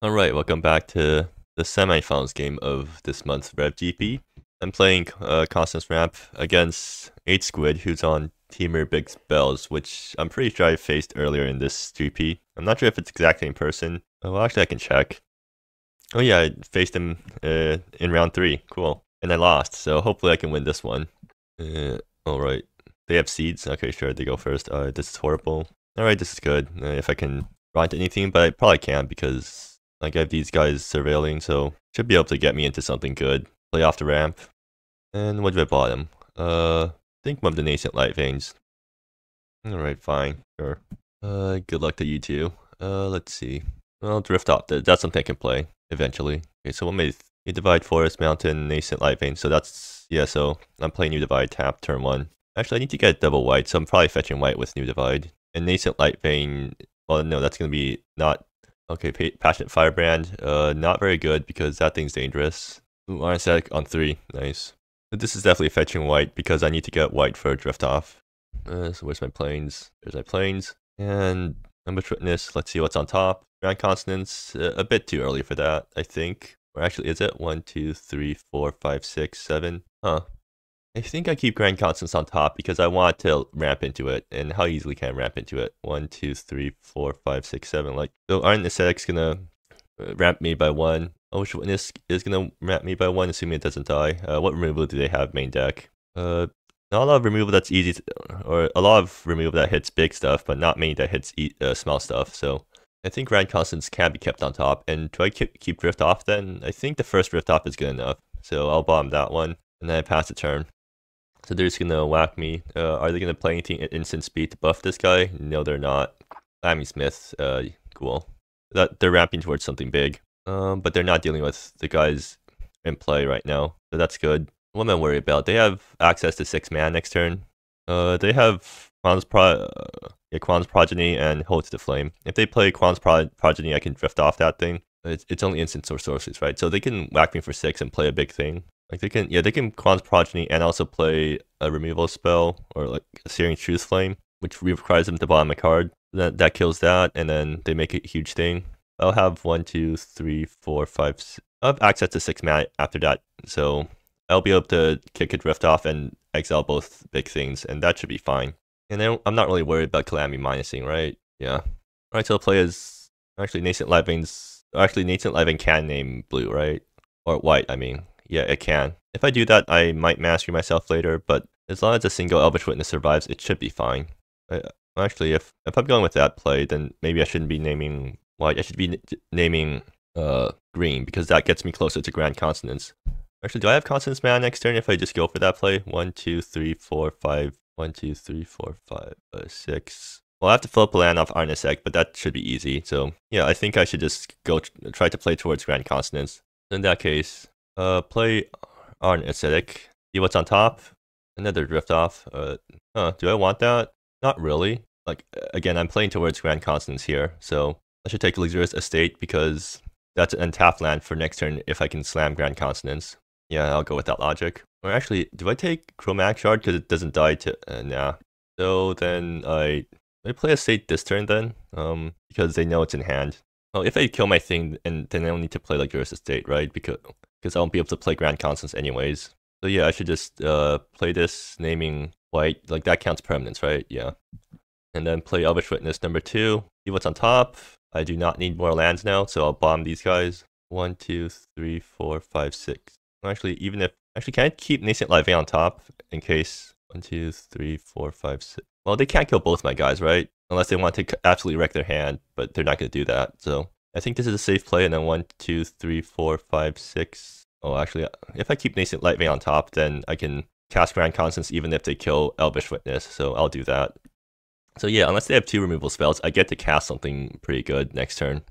Alright, welcome back to the semifinals game of this month's REV GP. I'm playing Consonance ramp against HSquid, who's on Temur Big Spells, which I'm pretty sure I faced earlier in this GP. I'm not sure if it's exactly in person. Well, actually, I can check. Oh yeah, I faced him in round 3. Cool. And I lost, so hopefully I can win this one. Alright. They have seeds? Okay, sure, they go first. This is horrible. Alright, this is good. If I can run to anything, but I probably can't because I have these guys surveilling, so should be able to get me into something good. Play off the ramp. And what do I bottom? I think one of the nascent light veins. Alright, fine. Sure. Good luck to you two. Let's see. Well, drift off. That's something I can play eventually. Okay, so what made you divide forest, mountain, nascent light vein? So that's, yeah, so I'm playing new divide, tap, turn 1. Actually, I need to get double white, so I'm probably fetching white with new divide. And nascent light vein, well, no, that's going to be not. Okay, Passionate Firebrand, not very good because that thing's dangerous. Ooh, Iron Static on 3, nice. But this is definitely fetching white because I need to get white for a drift off. So where's my planes? There's my planes. And Ambush Witness, let's see what's on top. Grand Consonance, a bit too early for that, I think. Or actually, is it? 1, 2, 3, 4, 5, 6, 7. Huh. I think I keep Grand Consonance on top because I want to ramp into it. And how easily can I ramp into it? 1, 2, 3, 4, 5, 6, 7. Like, so Iron Aesthetic's gonna ramp me by 1. Ambush Witness is gonna ramp me by 1, assuming it doesn't die. What removal do they have main deck? Not a lot of removal that's easy, or a lot of removal that hits big stuff, but not many that hits small stuff. So I think Grand Consonance can be kept on top. And do I keep Drift Off then? I think the first Drift Off is good enough. So I'll bomb that one, and then I pass the turn. So they're just gonna whack me. Are they gonna play anything at instant speed to buff this guy? No, they're not. Lammy Smith, cool. They're ramping towards something big. But they're not dealing with the guys in play right now, so that's good. What am I worried about? They have access to 6 mana next turn. They have Quan's Progeny and Hold to the Flame. If they play Quan's Progeny, I can drift off that thing. It's only instants or sorceries, right? So they can whack me for 6 and play a big thing. Like they can Quan's Progeny and also play a removal spell or like a Searing Truth Flame, which requires them to bottom a card. That kills that, and then they make a huge thing. I'll have 1, 2, 3, 4, 5. I'll have access to 6 mana after that, so I'll be able to kick a drift off and exile both big things, and that should be fine. And then I'm not really worried about Calamity minusing, right? Yeah. Alright, so the play is actually Nascent Light Veins. Actually, Nascent Light Vein can name blue, right? Or white, I mean. Yeah, it can. If I do that, I might mastery myself later, but as long as a single Elvish Witness survives, it should be fine. Actually, if I'm going with that play, then maybe I shouldn't be naming white. I should be naming green, because that gets me closer to Grand Consonance. Actually, do I have Consonance mana next turn if I just go for that play? 1, 2, 3, 4, 5. 1, 2, 3, 4, 5, 6. Well, I have to fill up a land off Iron Aesthetic, but that should be easy. So yeah, I think I should just go try to play towards Grand Consonance. In that case, play Iron Aesthetic. See what's on top. Another drift off. Do I want that? Not really. Like again, I'm playing towards Grand Consonance here, so I should take Luxurious Estate because that's an untapped land for next turn if I can slam Grand Consonance. Yeah, I'll go with that logic. Or actually, do I take Chromatic Shard because it doesn't die to... nah. So then I play Estate this turn then, because they know it's in hand. Well, if I kill my thing, and then I don't need to play Luxurious Estate, right? Because I won't be able to play Grand Consonance anyways. So yeah, I should just play this, naming white. Like that counts permanence, right? Yeah. And then play Elvish Witness number 2. See what's on top. I do not need more lands now, so I'll bomb these guys. 1, 2, 3, 4, 5, 6. Actually, even if... Actually, can I keep Nascent Light Vein on top in case... 1, 2, 3, 4, 5, 6... Well, they can't kill both my guys, right? Unless they want to absolutely wreck their hand, but they're not going to do that. So I think this is a safe play, and then 1, 2, 3, 4, 5, 6... Oh, actually, if I keep Nascent Light Vein on top, then I can cast Grand Consonance even if they kill Elvish Witness, so I'll do that. So yeah, unless they have 2 removal spells, I get to cast something pretty good next turn.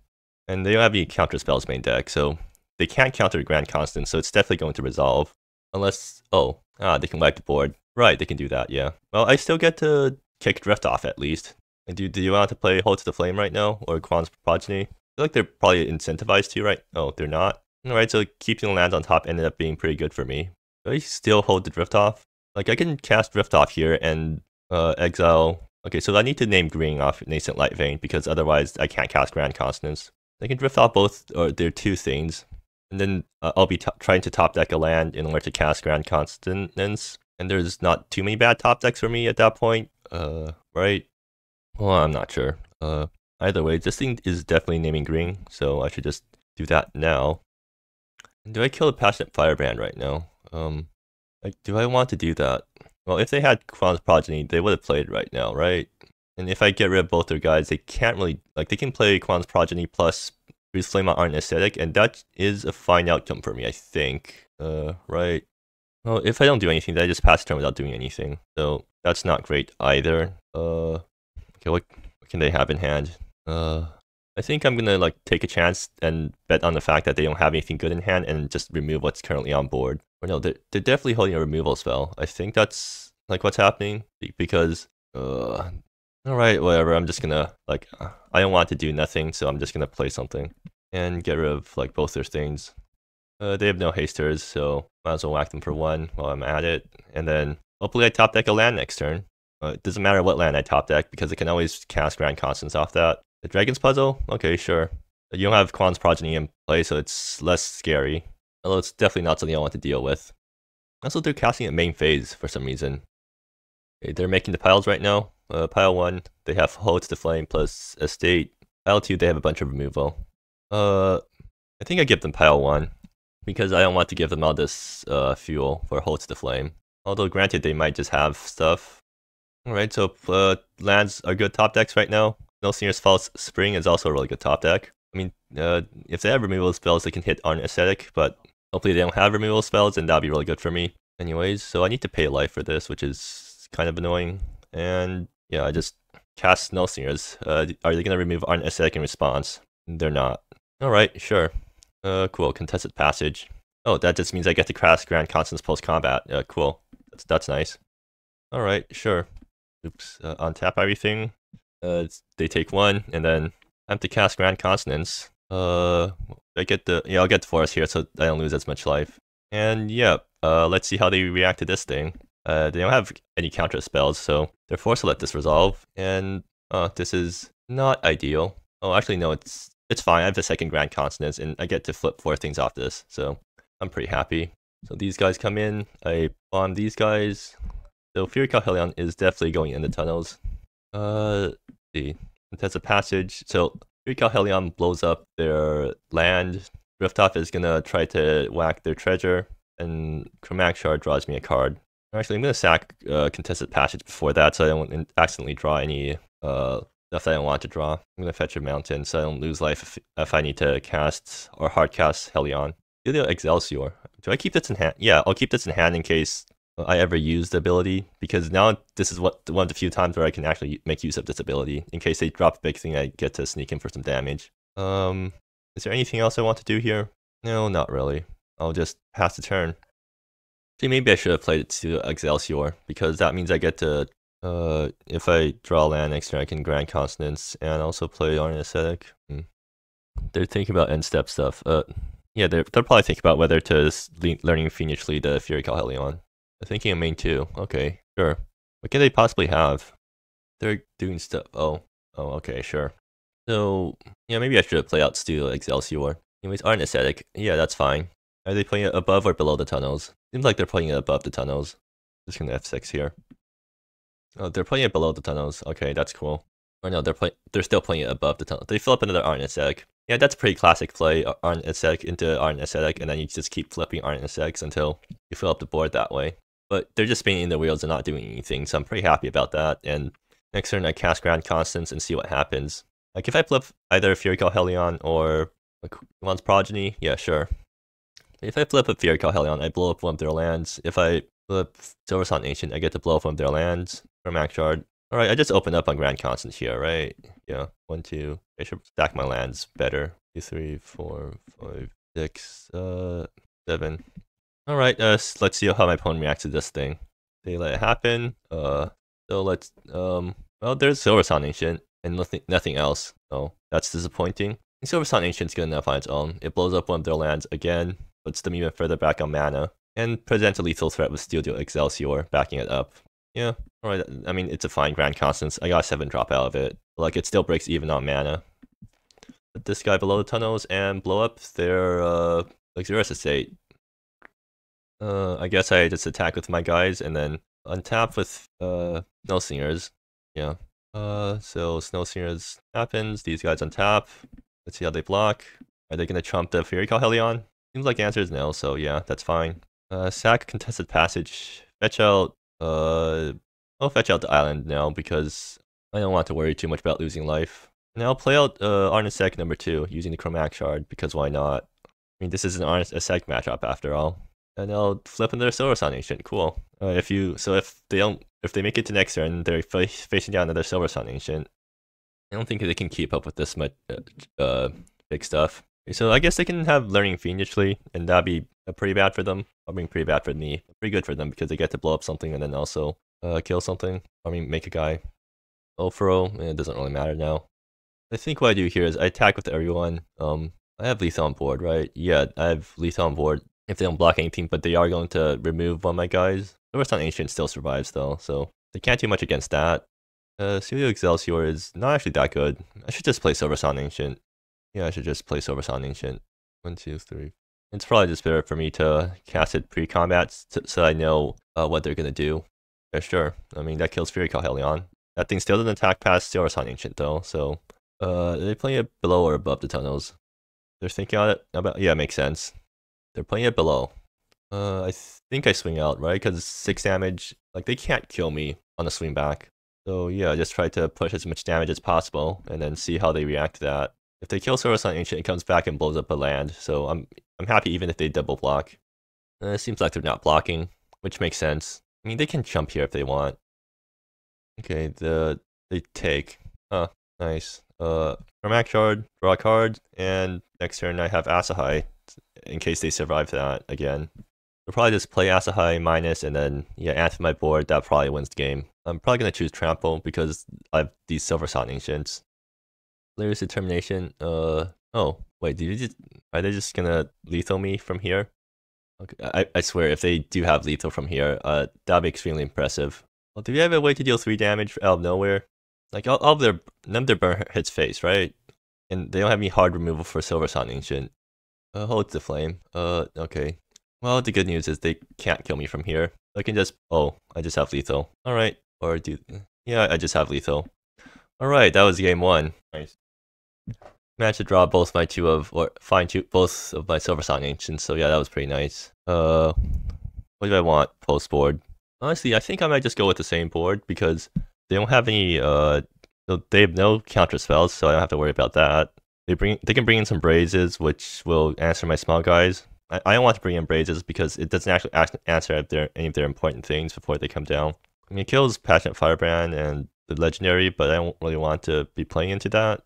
And they don't have any counter spells main deck, so they can't counter Grand Consonance, so it's definitely going to resolve. Unless, they can wipe the board. Right, they can do that, yeah. Well, I still get to kick Drift Off at least. And do you want to play Hold to the Flame right now, or Quan's Progeny? I feel like they're probably incentivized to, right? Oh, they're not? Alright, so keeping the lands on top ended up being pretty good for me. Do I still hold the Drift Off? Like, I can cast Drift Off here and exile... Okay, so I need to name green off Nascent Light Vein, because otherwise I can't cast Grand Consonance. They can drift off both or their 2 things, and then I'll be trying to top deck a land in order to cast Grand Consonance, and there's not too many bad top decks for me at that point, right? Well, I'm not sure. Either way, this thing is definitely naming green, so I should just do that now. Do I kill a Passionate Firebrand right now? Like, do I want to do that? Well, if they had Quan's Progeny, they would have played right now, right? And if I get rid of both their guys, they can't really, like, they can play Quan's Progeny plus Bruce Flame on Art Aesthetic, and that is a fine outcome for me, I think. Right. Well, if I don't do anything, then I just pass turn without doing anything. So that's not great either. Okay, what can they have in hand? I think I'm gonna like take a chance and bet on the fact that they don't have anything good in hand and just remove what's currently on board. Or no, they're definitely holding a removal spell. I think that's like what's happening because alright, whatever. I'm just gonna like I don't want to do nothing, so I'm just gonna play something and get rid of like both their things. They have no hasters, so might as well whack them for 1 while I'm at it, and then hopefully I top deck a land next turn. It doesn't matter what land I top deck because I can always cast Grand Constance off that. The Dragon's Puzzle? Okay, sure. You don't have Quan's Progeny in play, so it's less scary. Although it's definitely not something I want to deal with. Also, they're casting at main phase for some reason. Okay, they're making the piles right now. Pile 1, they have Hold to the Flame plus Estate. Pile 2, they have a bunch of removal. I think I give them pile 1. Because I don't want to give them all this fuel for Hold to the Flame. Although granted, they might just have stuff. Alright, so lands are good top decks right now. No Senior's False Spring is also a really good top deck. I mean, if they have removal spells, they can hit on Aesthetic, but hopefully they don't have removal spells, and that'd be really good for me. Anyways, so I need to pay life for this, which is kind of annoying. And yeah, I just cast No Seniors. Are they going to remove Arn Aesthetic in response? They're not. Alright, sure. Cool, Contested Passage. Oh, that just means I get to cast Grand Constance post-combat. Cool. That's nice. Alright, sure. Oops, untap everything. They take 1, and then I have to cast Grand Consonance. I'll get the Forest here so I don't lose as much life. And yeah, let's see how they react to this thing. They don't have any counter spells, so they're forced to let this resolve. And this is not ideal. Oh, actually no, it's fine. I have the second Grand Consonance, and I get to flip 4 things off this, so I'm pretty happy. So these guys come in. I bomb these guys. So Fury Calhelion is definitely going in the tunnels. See. Contested Passage. So Fury Calhelion blows up their land. Driftoff is gonna try to whack their treasure, and Chromatic Shard draws me a card. Actually, I'm gonna sack Contested Passage before that, so I don't accidentally draw any stuff that I don't want to draw. I'm gonna fetch a mountain, so I don't lose life if I need to cast or hard cast Helion. Studio Excelsior. Do I keep this in hand? Yeah, I'll keep this in hand in case I ever use the ability, because now this is one of the few times where I can actually make use of this ability. In case they drop a big thing, I get to sneak in for some damage. Is there anything else I want to do here? No, not really. I'll just pass the turn. See, maybe I should have played it to Excelsior, because that means I get to, if I draw land next turn, I can Grand Consonance and also play Arn Aesthetic. They're thinking about end step stuff. Yeah, they'll probably think about whether to learning fiendishly the Fury Calhelion. They're thinking of main 2. Okay, sure. What can they possibly have? They're doing stuff. Oh, okay, sure. So, yeah, maybe I should have played out Studio Excelsior. Anyways, Arn Aesthetic. Yeah, that's fine. Are they playing it above or below the tunnels? Seems like they're playing it above the tunnels. Just gonna F6 here. Oh, they're playing it below the tunnels. Okay, that's cool. Or no, they're still playing it above the tunnel. They fill up another Arn Aesthetic. Yeah, that's pretty classic play, Arn Aesthetic into Arn Aesthetic, and then you just keep flipping Arn Aesthetics until you fill up the board that way. But they're just spinning the wheels and not doing anything, so I'm pretty happy about that. And next turn I cast Grand Constance and see what happens. Like if I flip either Fury Calhelion or like Quan's Progeny, yeah, sure. If I flip a Fury Calhelion, I blow up one of their lands. If I flip Silversong Ancient, I get to blow up one of their lands. Chromatic Shard. Alright, I just opened up on Grand Constance here, right? Yeah, 1, 2. I should stack my lands better. 2, 3, 4, 5, 6, 7. Alright, let's see how my opponent reacts to this thing. They let it happen. So let's, well, there's Silversong Ancient and nothing else. So that's disappointing. Silversong Ancient's good enough on its own. It blows up one of their lands again, puts them even further back on mana, and presents a lethal threat with Studio Excelsior, backing it up. Yeah, alright, I mean, it's a fine Grand Constance. I got a 7 drop out of it. Like, it still breaks even on mana. put this guy below the tunnels and blow up their Luxurious Estate. I guess I just attack with my guys and then untap with Snow Singers. Yeah. So Snow Singers happens, these guys untap. Let's see how they block. Are they gonna trump the Fury Calhelion? Seems like the answer is no, so yeah, that's fine. Sack Contested Passage. Fetch out I'll fetch out the island now because I don't want to worry too much about losing life. And I'll play out Arnisec number 2 using the Chromac Shard because why not? I mean, this is an Arnisec matchup after all. And I'll flip into their Silver Sun Ancient. Cool. If they make it to next turn, they're facing down another Silver Sun Ancient. I don't think they can keep up with this much big stuff. So I guess they can have Learning Fiendishly, and that'd be pretty bad for them. I mean, pretty bad for me. Pretty good for them because they get to blow up something and then also kill something. I mean, make a guy. Ulfro, it doesn't really matter now. I think what I do here is I attack with everyone. I have lethal on board, right? Yeah, I have lethal on board if they don't block anything, but they are going to remove one of my guys. Silver Sun Ancient still survives though, so they can't do much against that. Celio Excelsior is not actually that good. I should just play Silver Sun Ancient. Yeah, I should just play Silver Sun Ancient. 1, 2, 3. It's probably just better for me to cast it pre-combat so I know what they're gonna do. Yeah, sure. I mean, that kills Fury Calhelion. That thing still doesn't attack past Silver Sun Ancient though, so they're playing it below or above the tunnels. They're thinking about yeah, it makes sense. They're playing it below. I think I swing out, right? Because 6 damage, like they can't kill me on the swing back. So yeah, just try to push as much damage as possible and then see how they react to that. If they kill Silver Sun Ancient, it comes back and blows up a land. So I'm happy even if they double block. It seems like they're not blocking, which makes sense. I mean, they can jump here if they want. Okay, they take. Huh, nice. Chromac Shard, draw a card, and next turn I have Asahai in case they survive that again. They'll probably just play Asahai minus and then yeah, add to my board. That probably wins the game. I'm probably gonna choose Trample because I have these Silver Sun Ancients. Player's Determination. Oh wait, are they just gonna lethal me from here? Okay, I swear if they do have lethal from here, that'd be extremely impressive. Well, do we have a way to deal 3 damage out of nowhere? Like none of their burn hits face, right? And they don't have any hard removal for Silver Sun Ancient. Hold the flame. Okay. Well, the good news is they can't kill me from here. I can just I just have lethal. Alright. Yeah, I just have lethal. Alright, that was game 1. Nice. Managed to draw both my both of my Silver Sun Ancients, so yeah, that was pretty nice. What do I want post board? Honestly, I think I might just go with the same board because they don't have any they have no counter spells, so I don't have to worry about that. They can bring in some Brazes, which will answer my small guys. I don't want to bring in Brazes because it doesn't actually answer any of their important things before they come down. I mean, it kills Passionate Firebrand and the Legendary, but I don't really want to be playing into that.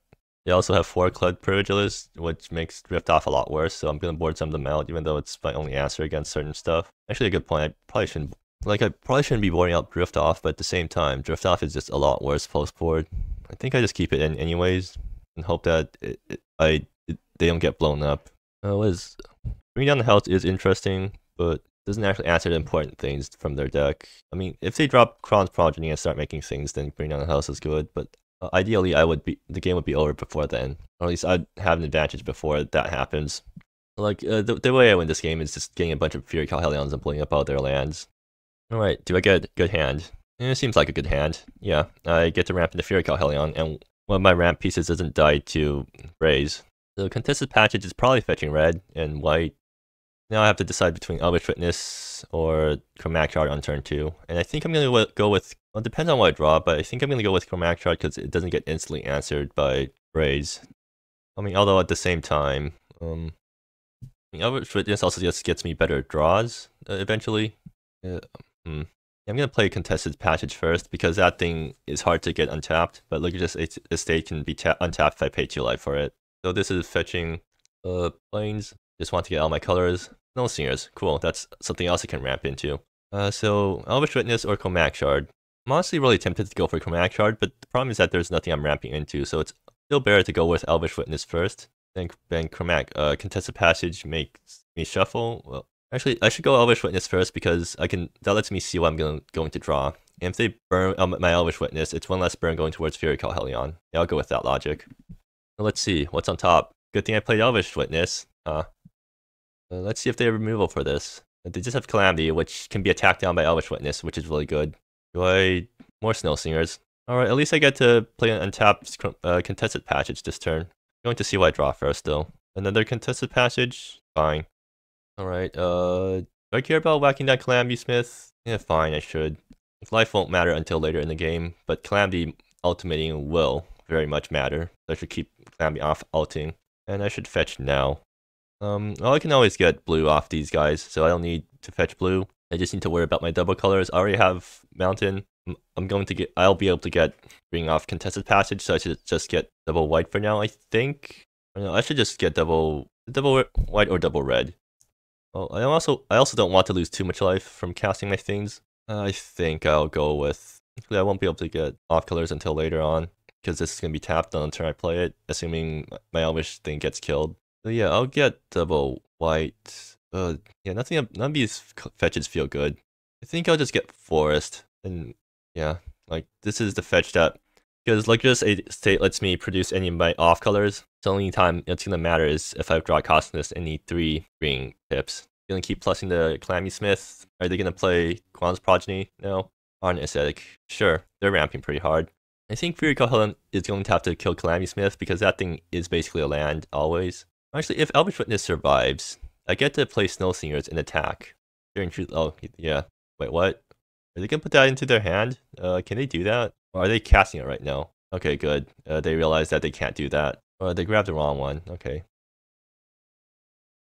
They also have 4 Clud Privileges, which makes Drift Off a lot worse, so I'm going to board some of them out, even though it's my only answer against certain stuff. Actually, a good point. I probably shouldn't be boarding out Drift Off, but at the same time, Drift Off is just a lot worse post-board. I think I just keep it in anyways, and hope that they don't get blown up. Bringing down the house is interesting, but doesn't actually answer the important things from their deck. I mean, if they drop Kron's Progeny and start making things, then bringing down the house is good, but ideally the game would be over before then. Or at least I'd have an advantage before that happens. Like, the way I win this game is just getting a bunch of Fury Calhelions and blowing up all their lands. Alright, do I get a good hand? It seems like a good hand. Yeah, I get to ramp into Fury Calhelion, and one of my ramp pieces doesn't die to Raise. The Contested Passage is probably fetching red and white. Now I have to decide between Elvish Witness or Chromac Shard on turn 2. And I think I'm going to go with, well, it depends on what I draw, but I think I'm going to go with Chromac Shard because it doesn't get instantly answered by Raise. I mean, although at the same time, Elvish Witness also just gets me better draws eventually. I'm going to play Contested Passage first because that thing is hard to get untapped, but look at this, estate can be untapped if I pay 2 life for it. So this is fetching planes. Just want to get all my colors. No Singers. Cool, that's something else I can ramp into. So Elvish Witness or Chromac Shard. I'm honestly really tempted to go for Chromac Shard, but the problem is that there's nothing I'm ramping into, so it's still better to go with Elvish Witness first. Then Contested Passage makes me shuffle. Well, actually, I should go Elvish Witness first because that lets me see what I'm going to draw. And if they burn my Elvish Witness, it's one less burn going towards Fury Calhelion. Yeah, I'll go with that logic. Let's see, what's on top? Good thing I played Elvish Witness. Let's see if they have removal for this. They just have Calamity, which can be attacked down by Elvish Witness, which is really good. More Snow Singers. Alright, at least I get to play an untapped contested passage this turn. I'm going to see what I draw first, though. Another contested passage? Fine. Alright, do I care about whacking that Calamity Smith? Yeah, fine, I should. Life won't matter until later in the game, but Calamity ultimating will very much matter. I should keep Calamity off ulting. And I should fetch now. Well, I can always get blue off these guys, so I don't need to fetch blue. I just need to worry about my double colors. I already have Mountain. I'll be able to get green off contested passage, so I should just get double white for now, I think. I should just get double white or double red. Well, I also don't want to lose too much life from casting my things. I think I'll go with... I won't be able to get off colors until later on, because this is going to be tapped on the turn I play it, assuming my Elvish thing gets killed. So yeah, I'll get double white. Yeah, none of these fetches feel good. I think I'll just get Forest. And yeah, like this is the fetch that... Because Luxurious State lets me produce any of my off colors. So the only time it's going to matter is if I draw Consonance and need 3 green pips. Gonna keep plussing the Calamity Smith. Are they gonna play Quan's Progeny? No. Arn Aesthetic. Sure, they're ramping pretty hard. I think Fury Cohelon is going to have to kill Calamity Smith because that thing is basically a land always. Actually, if Elvish Witness survives, I get to play Snow Singers and attack. Oh, yeah. Wait, what? Are they gonna put that into their hand? Can they do that? Or are they casting it right now? Okay, good. They realize that they can't do that. They grabbed the wrong one. Okay.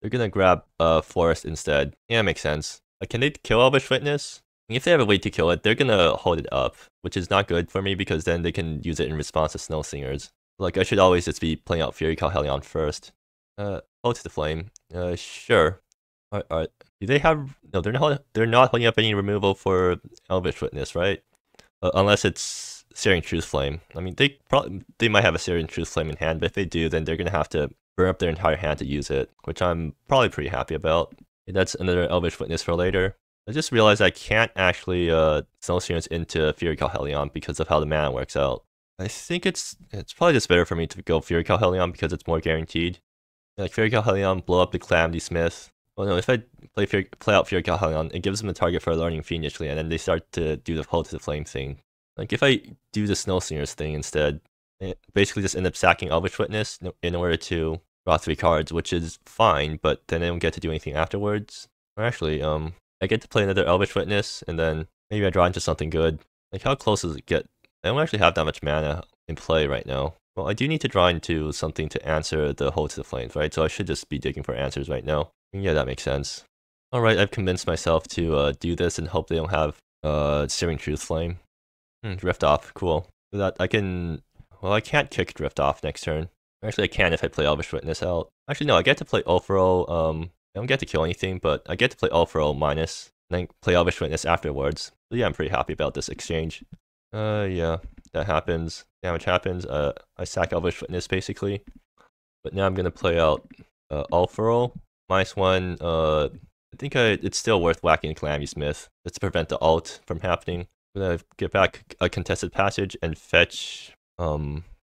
They're gonna grab Forest instead. Yeah, makes sense. Can they kill Elvish Witness? If they have a way to kill it, they're gonna hold it up, which is not good for me because then they can use it in response to Snow Singers. Like, I should always just be playing out Fury Cohelon first. Hold to the Flame. Sure. Do they have... No, they're not holding up any removal for Elvish Witness, right? Unless it's Searing Truth Flame. I mean, they might have a Searing Truth Flame in hand, but if they do, then they're gonna have to burn up their entire hand to use it, which I'm probably pretty happy about. That's another Elvish Witness for later. I just realized I can't actually Snow Singers into Fury Cohelon because of how the mana works out. I think it's probably just better for me to go Fury Cohelon because it's more guaranteed. Like Fury Cohelon, blow up the Calamity Smith. Well, no, if I play out Fury Cohelon, it gives them a target for a Learning Fiend initially, and then they start to do the Hold to the Flame thing. Like if I do the Snow Singers thing instead, it basically just end up sacking Elvish Witness in order to draw 3 cards, which is fine, but then I don't get to do anything afterwards. Or actually, I get to play another Elvish Witness, and then maybe I draw into something good. Like, how close does it get? I don't actually have that much mana in play right now. Well, I do need to draw into something to answer the Hold to the Flames, right? So I should just be digging for answers right now. Yeah, that makes sense. Alright, I've convinced myself to do this and hope they don't have Searing Truth Flame. Drift Off, cool. So that I can... Well, I can't kick Drift Off next turn. Actually, I can if I play Elvish Witness out. Actually, no, I get to play Ulfro. I don't get to kill anything, but I get to play Ulfro minus, and then play Elvish Witness afterwards. So yeah, I'm pretty happy about this exchange. Yeah, that happens. Damage happens. I sack Elvish Witness, basically. But now I'm gonna play out Ulfro. -1. I think it's still worth whacking Calamity Smith just to prevent the ult from happening. I'm gonna get back a contested passage and fetch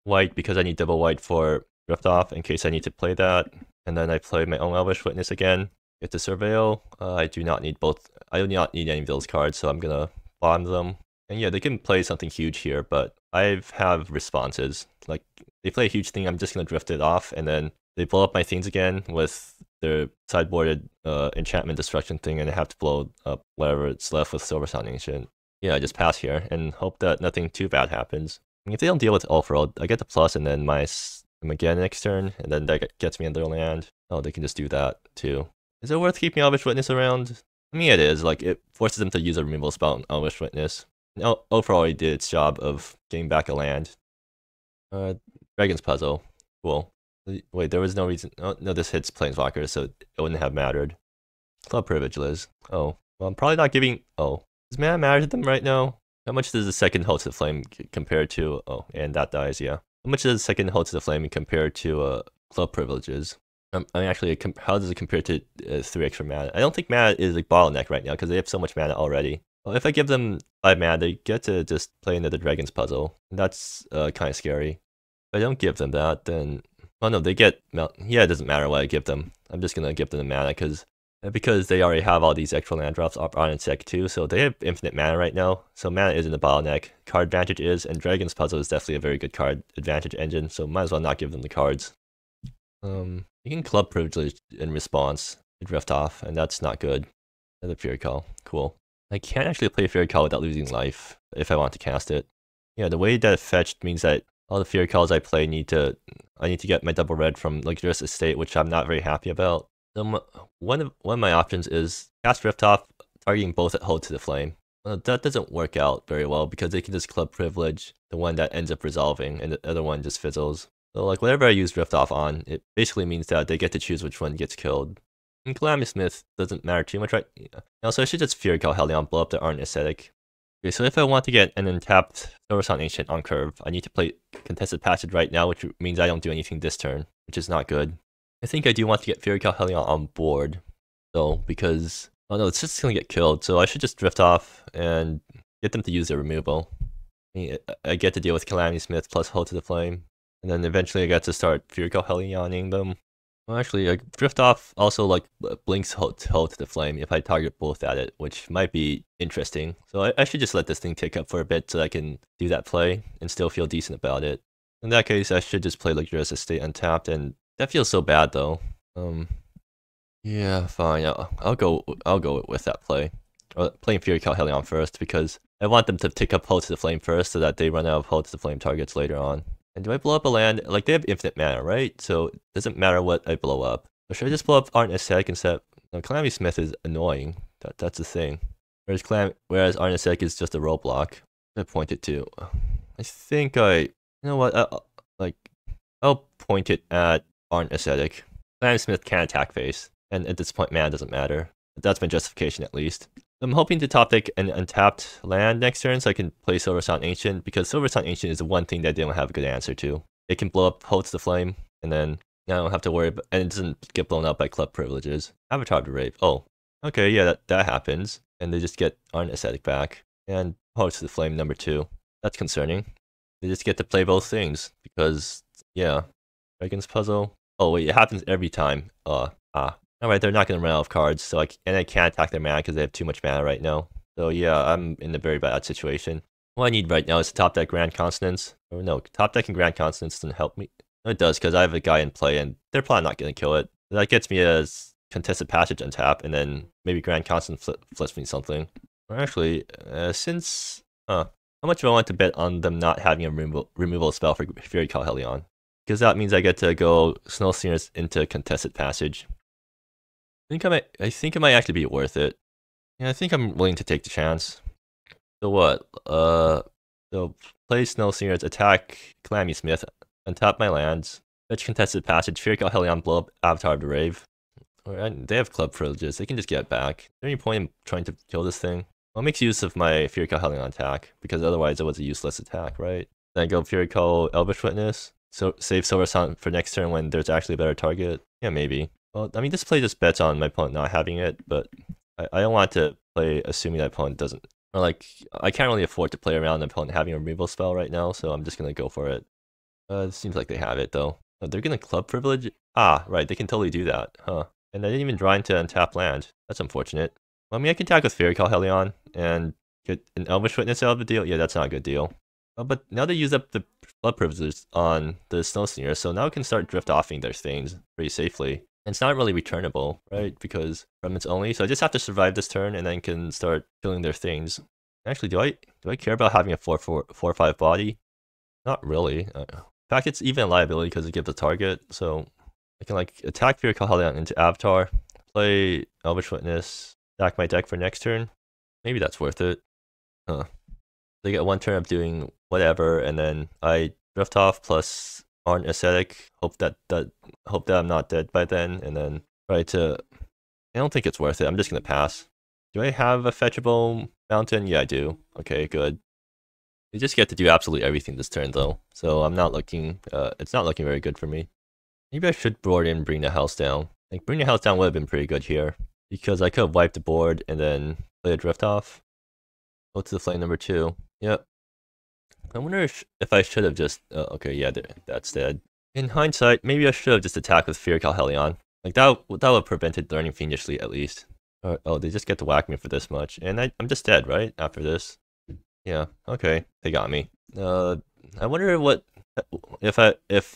white because I need double white for Drift Off in case I need to play that. And then I play my own Elvish Witness again. Get to Surveil. I do not need both. I do not need any of those cards, so I'm gonna bottom them. And yeah, they can play something huge here, but I have responses. Like, they play a huge thing, I'm just gonna drift it off, and then they blow up my things again with their sideboarded enchantment destruction thing, and I have to blow up whatever it's left with Silver Sound Ancient. Yeah, I just pass here and hope that nothing too bad happens. And if they don't deal with Ulfro, I get the plus and then them again next turn, and then that gets me in their land. Oh, they can just do that too. Is it worth keeping Elvish Witness around? I mean, it is. Like, it forces them to use a removal spell on Elvish Witness. Ulfro already did its job of getting back a land. Dragon's Puzzle. Cool. Wait, there was no reason. Oh, no, this hits Planeswalker, so it wouldn't have mattered. Club Privilege, Liz. Oh, well, I'm probably not giving... Oh, does mana matter to them right now? How much does the second Hold to the Flame compare to... Oh, and that dies, yeah. How much does the second Hold to the Flame compare to Club Privileges? I mean, actually, how does it compare to 3 extra mana? I don't think mana is a bottleneck right now because they have so much mana already. Well, if I give them 5 mana, they get to just play another Dragon's Puzzle. And that's kind of scary. I don't give them that, then... Oh no, they get... Yeah, it doesn't matter what I give them. I'm just gonna give them the mana, because they already have all these extra land drops up on its deck too, so they have infinite mana right now. So mana isn't a bottleneck. Card advantage is, and Dragon's Puzzle is definitely a very good card advantage engine, so might as well not give them the cards. You can Club Privilege in response to Drift Off, and that's not good. Another Fury Call. Cool. I can't actually play Fury Call without losing life if I want to cast it. Yeah, the way that it fetched means that all the Fury Calls I play I need to get my double red from Luxurious Estate, which I'm not very happy about. So one of my options is cast Rift Off, targeting both at Hold to the Flame. Well, that doesn't work out very well because they can just Club Privilege the one that ends up resolving, and the other one just fizzles. So like whatever I use Rift Off on, it basically means that they get to choose which one gets killed. And Calamity Smith doesn't matter too much, right? Yeah. Also, I should just Fury Call Hellion, blow up the Aren't Aesthetic. Okay, so if I want to get an untapped Silversun Ancient on curve, I need to play Contested Passage right now, which means I don't do anything this turn, which is not good. I think I do want to get Fury Call Hellion on board, though, because... Oh no, it's just gonna get killed, so I should just Drift Off and get them to use their removal. I get to deal with Calamity Smith plus Hold to the Flame, and then eventually I get to start Fury Call Hellioning them. Well, actually, Drift Off also like blinks hold to the Flame if I target both at it, which might be interesting. So I should just let this thing tick up for a bit so I can do that play and still feel decent about it. In that case, I should just play Luxurious Estate untapped, and that feels so bad though. Yeah, fine. I'll go with that play. Or playing Fury Call Hellion first because I want them to tick up Hold to the Flame first so that they run out of Hold to the Flame targets later on. And do I blow up a land? Like, they have infinite mana, right? So it doesn't matter what I blow up. Or should I just blow up Aren't Aesthetic instead? No, Calamity Smith is annoying. That's the thing. Whereas Aren't Aesthetic is just a roadblock. I point it to. I think you know what? I'll point it at Aren't Aesthetic. Calamity Smith can attack face. And at this point, mana doesn't matter. That's my justification, at least. I'm hoping to top deck an untapped land next turn so I can play Silversun Ancient, because Silversun Ancient is the one thing that they don't have a good answer to. It can blow up Hold to the Flame, and then I don't have to worry about, and it doesn't get blown up by Club Privileges. Avatar to REV. Oh, okay, yeah, that happens. And they just get Aren't Aesthetic back. And Hold to the Flame number 2. That's concerning. They just get to play both things, because, yeah. Dragon's Puzzle. Oh wait, it happens every time. Alright, they're not going to run out of cards, so I can't attack their mana because they have too much mana right now. So yeah, I'm in a very bad situation. What I need right now is to top deck Grand Consonance. Or no, top decking Grand Consonance doesn't help me. No, it does, because I have a guy in play, and they're probably not going to kill it. That gets me a Contested Passage untap, and then maybe Grand Consonance flips me something. Or actually, since... how much do I want to bet on them not having a removal spell for Fury Call Hellion? Because that means I get to go Snow Singers into Contested Passage. I think it might actually be worth it. Yeah, I think I'm willing to take the chance. So what? So play Snow Singers, attack Calamity Smith, untap my lands, fetch Contested Passage, Fury Call Hellion, blow up Avatar of the REV. They have Club Privileges, they can just get it back. Is there any point in trying to kill this thing? Well, it makes use of my Fury Call Hellion attack, because otherwise it was a useless attack, right? Then I go Fury Call Elvish Witness, so save Silversun for next turn when there's actually a better target. Yeah, maybe. Well, I mean, this play just bets on my opponent not having it, but I don't want to play assuming that opponent doesn't. Or like, I can't really afford to play around the opponent having a removal spell right now, so I'm just going to go for it. It seems like they have it, though. Oh, they're going to Club Privilege? Ah, right, they can totally do that, huh. And I didn't even draw into untap land. That's unfortunate. Well, I mean, I can attack with Fury Call Hellion and get an Elvish Witness out of the deal. Yeah, that's not a good deal. But now they use up the Club Privileges on the Snow Slinger, so now we can start drift-offing their things pretty safely. And it's not really returnable, right? Because remnants only. So I just have to survive this turn and then can start killing their things. Actually, do I care about having a 4/5 body? Not really. In fact, it's even a liability because it gives a target. So I can like attack Fury Call Hellion into Avatar, play Elvish Witness, attack my deck for next turn. Maybe that's worth it. They get one turn of doing whatever, and then I drift off plus Aren't Aesthetic, hope that I'm not dead by then, and then try to... I don't think it's worth it, I'm just gonna pass. Do I have a fetchable mountain? Yeah, I do. Okay, good. You just get to do absolutely everything this turn though, so I'm not looking, it's not looking very good for me. Maybe I should board in Bring the House Down. Like, Bring the House Down would have been pretty good here, because I could have wiped the board and then play a drift off. Go to the flame number 2. Yep. I wonder if I should have just... okay, yeah, that's dead. In hindsight, maybe I should have just attacked with Fear Calhelion. Like, that would have prevented learning fiendishly, at least. Oh, they just get to whack me for this much. And I'm just dead, right? After this. Yeah, okay. They got me. I wonder what... if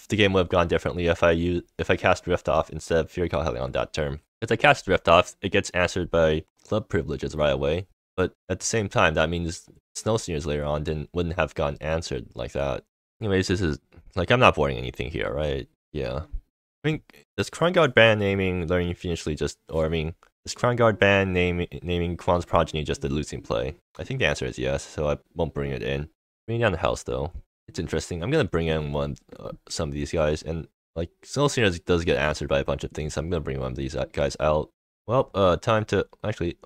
the game would have gone differently if I cast Drift Off instead of Fear Calhelion that turn. If I cast Drift Off, it gets answered by Club Privileges right away. But at the same time, that means Snow Seniors later on wouldn't have gotten answered like that. Anyways, this is... like, I'm not boarding anything here, right? Yeah. I mean, does Crownguard ban naming Learning Fiendishly just... or, I mean, does Crownguard ban naming Quan's Progeny just a losing play? I think the answer is yes, so I won't bring it in. Bringing down the house, though. It's interesting. I'm gonna bring in some of these guys, and, like, Snow Seniors does get answered by a bunch of things, so I'm gonna bring one of these guys out. Well, time to... actually,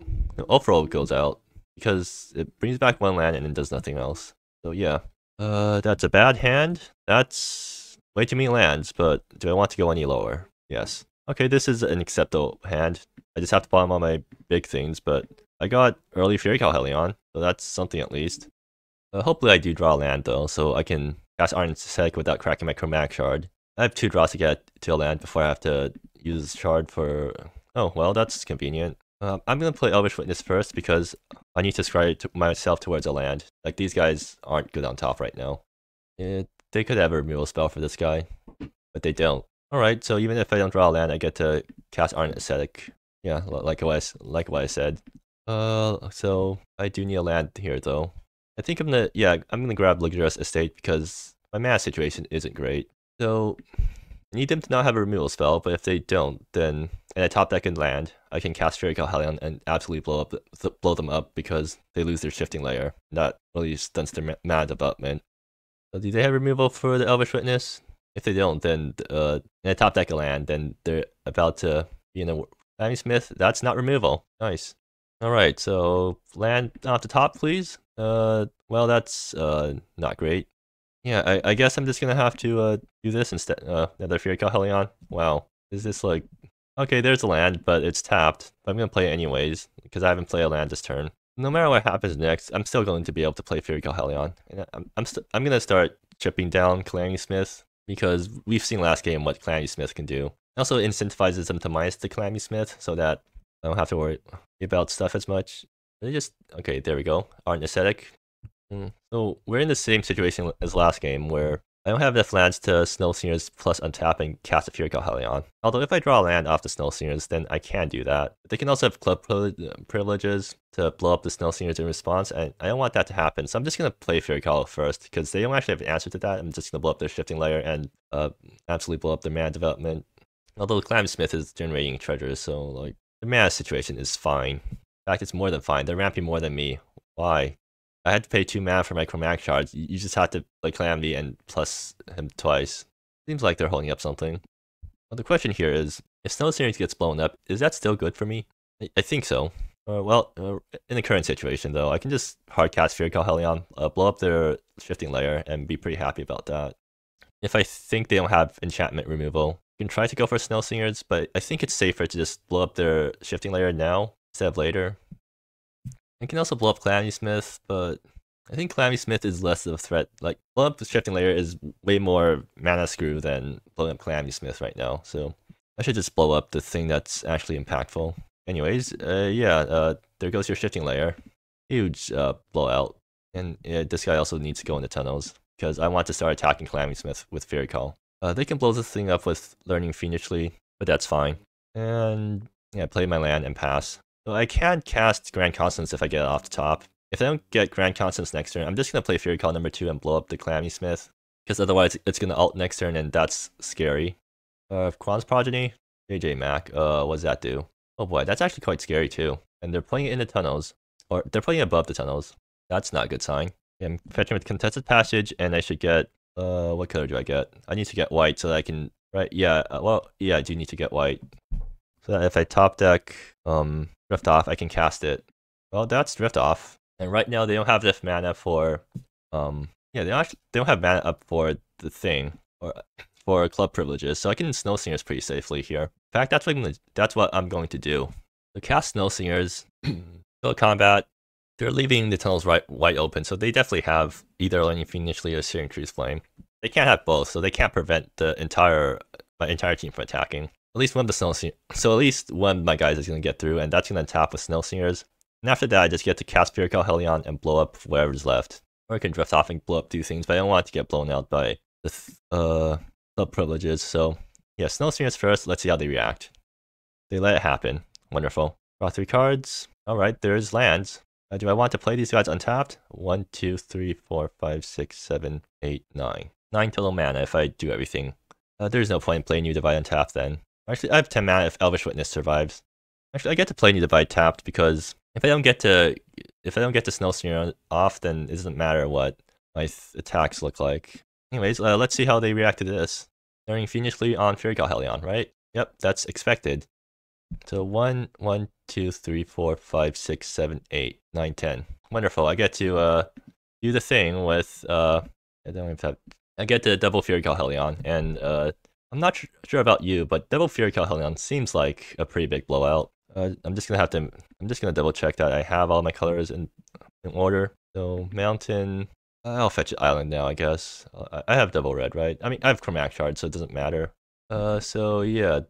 Overall goes out, because it brings back one land and it does nothing else. So yeah. That's a bad hand. That's way too many lands, but do I want to go any lower? Yes. Okay, this is an acceptable hand. I just have to bottom all my big things, but I got early Fury Calhelion, so that's something at least. Hopefully I do draw a land though, so I can cast Ardent Ascetic without cracking my Chromatic Shard. I have 2 draws to get to a land before I have to use Shard for... oh, well, that's convenient. I'm gonna play Elvish Witness first because I need to scry myself towards a land. Like, these guys aren't good on top right now. They could have a removal spell for this guy, but they don't. Alright, so even if I don't draw a land, I get to cast Ardent Ascetic. Yeah, like what I said. So I do need a land here though. I think I'm gonna grab Luxurious Estate because my mana situation isn't great. So I need them to not have a removal spell, but if they don't, then and I top deck and land, I can cast Fury Calhelion and absolutely blow them up because they lose their Shifting Layer. That really stunts their mana development. So do they have removal for the Elvish Witness? If they don't, then and I top deck a land, then they're about to be in a Calamity Smith. That's not removal. Nice. Alright, so land off the top, please. Well, that's not great. Yeah, I guess I'm just gonna have to do this instead. Another Fury Calhelion. Wow, is this like... okay, there's a land, but it's tapped. But I'm gonna play it anyways because I haven't played a land this turn. No matter what happens next, I'm still going to be able to play Fury Calhelion. And I'm gonna start chipping down Calamity Smith because we've seen last game what Calamity Smith can do. It also incentivizes them to minus the Calamity Smith so that I don't have to worry about stuff as much. They just... okay, there we go. Ardent Ascetic. So we're in the same situation as last game where I don't have enough lands to Snow Seniors plus untap and cast a Fury Calhelion. Although if I draw a land off the Snow Seniors, then I can do that. But they can also have club privileges to blow up the Snow Seniors in response, and I don't want that to happen. So I'm just going to play Fury Cal first, because they don't actually have an answer to that. I'm just going to blow up their Shifting Layer and absolutely blow up their mana development. Although the Calamity Smith is generating treasures, so like the mana situation is fine. In fact, it's more than fine. They're ramping more than me. Why? I had to pay 2 mana for my Chromatic Shards. You just have to play Calamity and plus him twice. Seems like they're holding up something. Well, the question here is, if Snow Seniors gets blown up, is that still good for me? I think so. In the current situation though, I can just hardcast Fury Calhelion, blow up their Shifting Layer, and be pretty happy about that. If I think they don't have enchantment removal, I can try to go for Snow Seniors, but I think it's safer to just blow up their Shifting Layer now instead of later. I can also blow up Calamity Smith, but I think Calamity Smith is less of a threat. Like, blowing up the Shifting Layer is way more mana screw than blowing up Calamity Smith right now, so I should just blow up the thing that's actually impactful. Anyways, there goes your Shifting Layer. Huge blowout. And this guy also needs to go into tunnels, because I want to start attacking Calamity Smith with Fury Call. They can blow this thing up with Learning Fiendishly, but that's fine. And yeah, play my land and pass. So I can cast Grand Consonance if I get it off the top. If I don't get Grand Consonance next turn, I'm just going to play Fury Call number 2 and blow up the Calamity Smith. Because otherwise it's going to ult next turn and that's scary. Quan's Progeny? JJ Mac, what does that do? Oh boy, that's actually quite scary too. And they're playing it in the tunnels. Or they're playing it above the tunnels. That's not a good sign. I'm fetching with Contested Passage and I should get... what color do I get? I need to get white so that I can... right, yeah, I do need to get white. So that if I top deck Drift Off, I can cast it. Well, that's Drift Off. And right now they don't have enough mana for they don't have mana up for the thing or for club privileges, so I can Snow Singers pretty safely here. In fact, that's what I'm going to do. So cast Snow Singers, go to combat, They're leaving the tunnels right wide open, so they definitely have either Lightning Fiend initially or Searing Tree's Flame. They can't have both, so they can't prevent my entire team from attacking. At least one of the Snow Singers. So at least one of my guys is gonna get through, and that's gonna tap with Snow Singers. And after that, I just get to cast Furical Helion and blow up whatever's left. Or I can drift off and blow up 2 things, but I don't want it to get blown out by the sub privileges. So yeah, Snow Singers first. Let's see how they react. They let it happen. Wonderful. Draw 3 cards. All right, there's lands. Do I want to play these guys untapped? 1, 2, 3, 4, 5, 6, 7, 8, 9. 9 total mana if I do everything. There's no point in playing New Divide untapped then. Actually, I have 10 mana if Elvish Witness survives. Actually, I get to play New Divide tapped because if I don't get to Snow Senior off, then it doesn't matter what my attacks look like. Anyways, let's see how they react to this. Starting fiendishly on Furical Helion, right? Yep, that's expected. So 1, 1, 2, 3, 4, 5, 6, 7, 8, 9, 10. Wonderful. I get to do the thing with I get to double Furical Helion, and I'm not sure about you, but double Furical Helion seems like a pretty big blowout. I'm just gonna double check that I have all my colors in order. So mountain, I'll fetch an island now, I guess. I have double red, right? I mean, I have chromatic shards, so it doesn't matter. So yeah,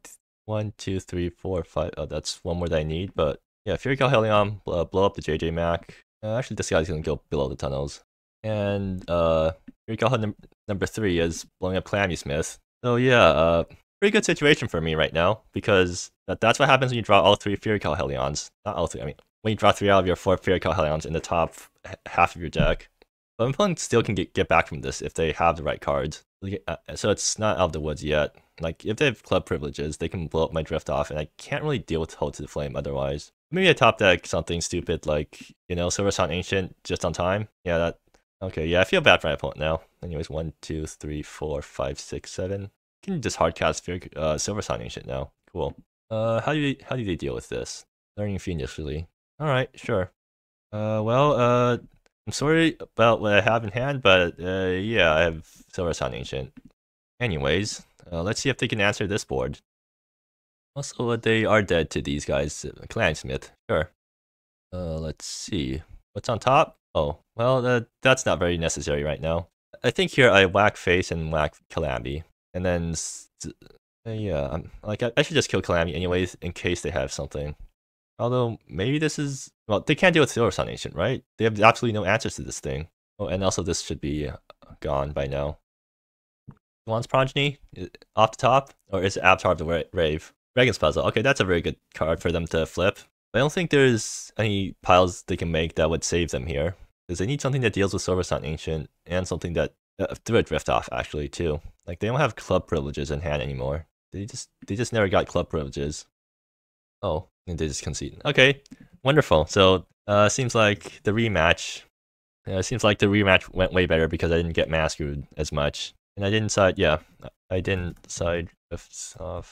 1, 2, 3, 4, 5. Oh, that's one more that I need, but yeah, Furical Helion, blow up the JJ Mac. Actually, this guy's gonna go below the tunnels. And Furical Helion number 3 is blowing up Calamity Smith. So yeah, pretty good situation for me right now, because that's what happens when you draw all 3 Furical Helions. Not all 3, I mean, when you draw 3 out of your 4 Furical Helions in the top half of your deck. But my opponent still can get back from this if they have the right cards. So it's not out of the woods yet. Like, if they have club privileges, they can blow up my drift off, and I can't really deal with Hold to the Flame otherwise. Maybe I top deck something stupid like, you know, Silver Sound Ancient just on time. Yeah, okay, yeah, I feel bad for my opponent now. Anyways, 1, 2, 3, 4, 5, 6, 7. Can just hardcast Silver Sound Ancient now. Cool. How do they deal with this? Learning fiendishly. Alright, sure. I'm sorry about what I have in hand, but yeah, I have Silver Sound Ancient. Anyways, let's see if they can answer this board. Also, they are dead to these guys. Calamity Smith, sure. Let's see. What's on top? Oh, well, that's not very necessary right now. I think here I whack Face and whack Calamity. And then, yeah, I should just kill Calamity anyways, in case they have something. Although, maybe this is... Well, they can't deal with Silver Sun Ancient, right? They have absolutely no answers to this thing. Oh, and also this should be gone by now. Swan's Progeny, off the top? Or is it Avatar of the Rave? Dragon's Puzzle. Okay, that's a very good card for them to flip. But I don't think there's any piles they can make that would save them here. Because they need something that deals with Silver Sun Ancient, and something that... through a Drift Off, actually, too. Like, they don't have club privileges in hand anymore. They just never got club privileges. Oh, and they just concede. Okay, wonderful. So, seems like the rematch went way better because I didn't get massacred as much. And I didn't side, yeah, I didn't side drifts off.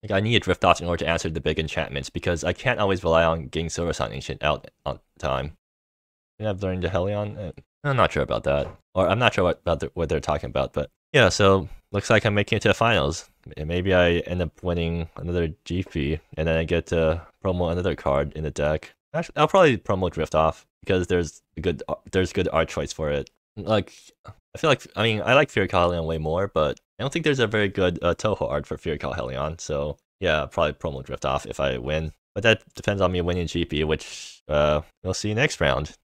Like, I need a drift off in order to answer the big enchantments, because I can't always rely on getting Silver Sun Ancient out on time. And I've learned the Helion. I'm not sure about that. Or I'm not sure what they're talking about, but yeah, so looks like I'm making it to the finals. Maybe I end up winning another GP, and then I get to promo another card in the deck. Actually, I'll probably promo Drift Off, because there's good art choice for it. Like, I mean, I like Furical Helion way more, but I don't think there's a very good Toho art for Furical Helion, so yeah, I'll probably promo Drift Off if I win. But that depends on me winning GP, which we'll see next round.